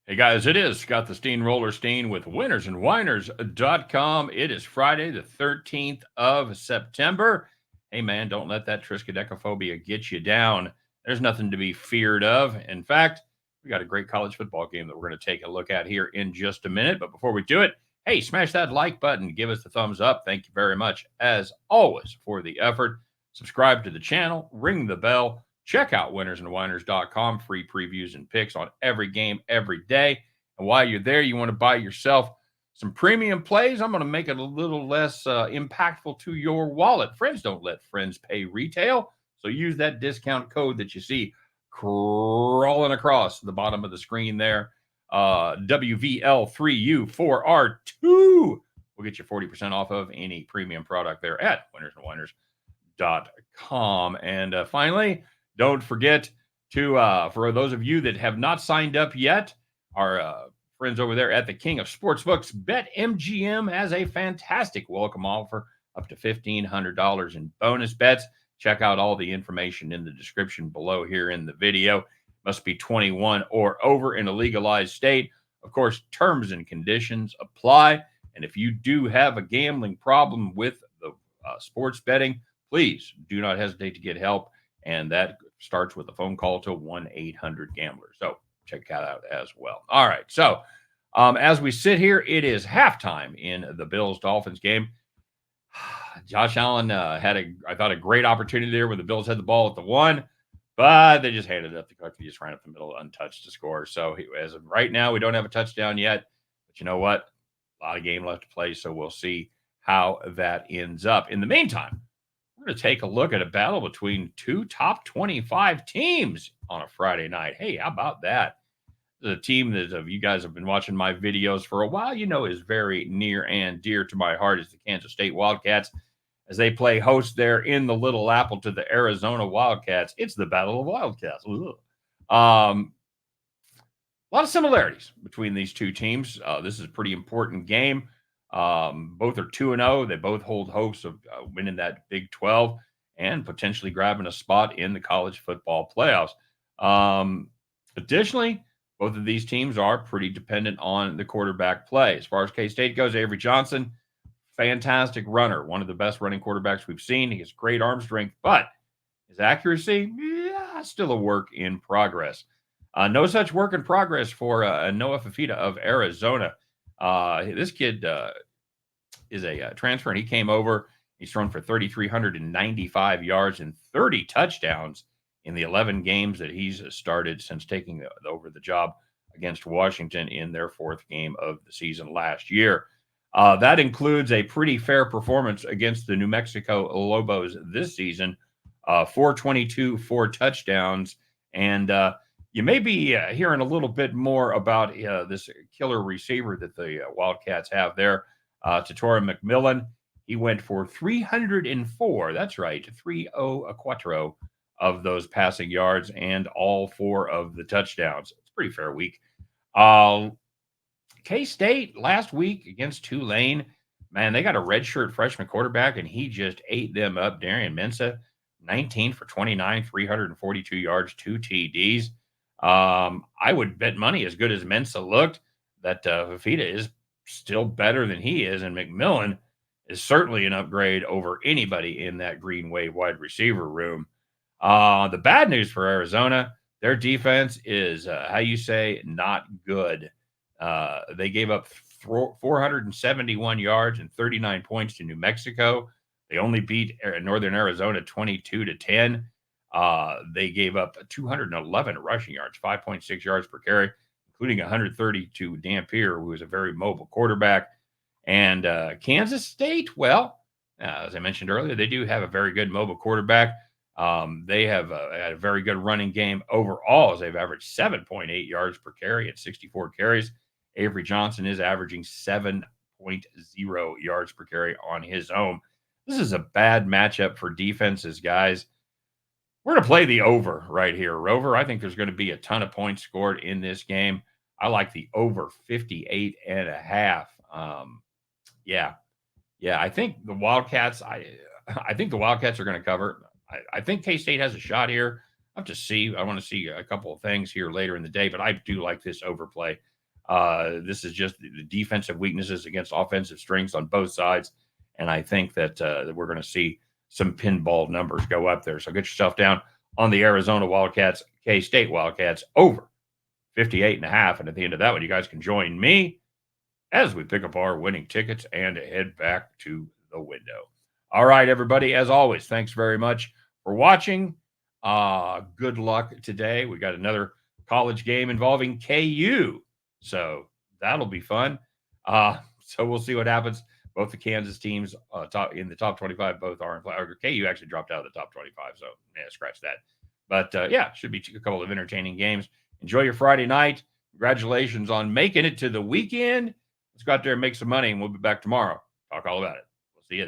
Hey guys, it is Scott the Steamroller Steen with winnersandwhiners.com. It is Friday, the 13th of September. Hey man, don't let that triskaidekaphobia get you down. There's nothing to be feared of. In fact, we got a great college football game that we're going to take a look at here in just a minute. But before we do it, hey, smash that like button, give us the thumbs up. Thank you very much, as always, for the effort. Subscribe to the channel, ring the bell. Check out winnersandwhiners.com. Free previews and picks on every game, every day. And while you're there, you want to buy yourself some premium plays. I'm going to make it a little less impactful to your wallet. Friends don't let friends pay retail. So use that discount code that you see crawling across the bottom of the screen there. WVL3U4R2 will get you 40% off of any premium product there at winnersandwhiners.com. And finally, don't forget to, for those of you that have not signed up yet, our friends over there at the King of Sportsbooks, BetMGM has a fantastic welcome offer up to $1,500 in bonus bets. Check out all the information in the description below here in the video. Must be 21 or over in a legalized state. Of course, terms and conditions apply. And if you do have a gambling problem with the sports betting, please do not hesitate to get help. And that starts with a phone call to 1-800-GAMBLER. So check that out as well. All right. So as we sit here, it is halftime in the Bills-Dolphins game. Josh Allen had I thought, a great opportunity there where the Bills had the ball at the 1, but they just handed it up. The coach just ran up the middle untouched to score. So as of right now, we don't have a touchdown yet. But you know what? A lot of game left to play, so we'll see how that ends up. In the meantime, we're going to take a look at a battle between two top 25 teams on a Friday night. Hey, how about that? The team that if you guys have been watching my videos for a while, you know is very near and dear to my heart is the Kansas State Wildcats as they play host there in the Little Apple to the Arizona Wildcats. It's the Battle of Wildcats. A lot of similarities between these two teams. This is a pretty important game. Both are 2-0. They both hold hopes of winning that Big 12 and potentially grabbing a spot in the college football playoffs. Additionally, both of these teams are pretty dependent on the quarterback play. As far as K-State goes, Avery Johnson, fantastic runner, one of the best running quarterbacks we've seen. He has great arm strength, but his accuracy, still a work in progress. No such work in progress for Noah Fifita of Arizona. This kid is a transfer, and he came over. He's thrown for 3,395 yards and 30 touchdowns in the 11 games that he's started since taking over the job against Washington in their 4th game of the season last year. That includes a pretty fair performance against the New Mexico Lobos this season, 422, 4 touchdowns. And you may be hearing a little bit more about this killer receiver that the Wildcats have there, Tatora McMillan. He went for 304. That's right, 304 of those passing yards and all 4 of the touchdowns. It's a pretty fair week. K-State last week against Tulane, man, they got a redshirt freshman quarterback, and he just ate them up. Darian Mensah, 19 for 29, 342 yards, 2 TDs. I would bet money, as good as Mensah looked, that Fifita is still better than he is, and McMillan is certainly an upgrade over anybody in that Green Wave wide receiver room. The bad news for Arizona, their defense is, how you say, not good. They gave up 471 yards and 39 points to New Mexico. They only beat Northern Arizona 22-10. They gave up 211 rushing yards, 5.6 yards per carry, including 130 to Dampier, who is a very mobile quarterback. And Kansas State, well, as I mentioned earlier, they do have a very good mobile quarterback. They have had a very good running game overall, as they've averaged 7.8 yards per carry at 64 carries. Avery Johnson is averaging 7.0 yards per carry on his own. This is a bad matchup for defenses, guys. We're going to play the over right here, Rover. I think there's going to be a ton of points scored in this game. I like the over 58.5. Yeah. I think the Wildcats. I think the Wildcats are going to cover. I think K-State has a shot here. I have to see. I want to see a couple of things here later in the day, but I do like this overplay This is just the defensive weaknesses against offensive strengths on both sides. And I think that we're going to see some pinball numbers go up there. So get yourself down on the Arizona Wildcats, K-State Wildcats over 58.5. And at the end of that one, you guys can join me as we pick up our winning tickets and head back to the window. All right, everybody. As always, thanks very much for watching. Good luck today. We got another college game involving KU. So that'll be fun. So we'll see what happens. Both the Kansas teams in the top 25, both are in play. KU actually dropped out of the top 25, so scratch that. But yeah, should be a couple of entertaining games. Enjoy your Friday night. Congratulations on making it to the weekend. Let's go out there and make some money, and we'll be back tomorrow. Talk all about it. We'll see you then.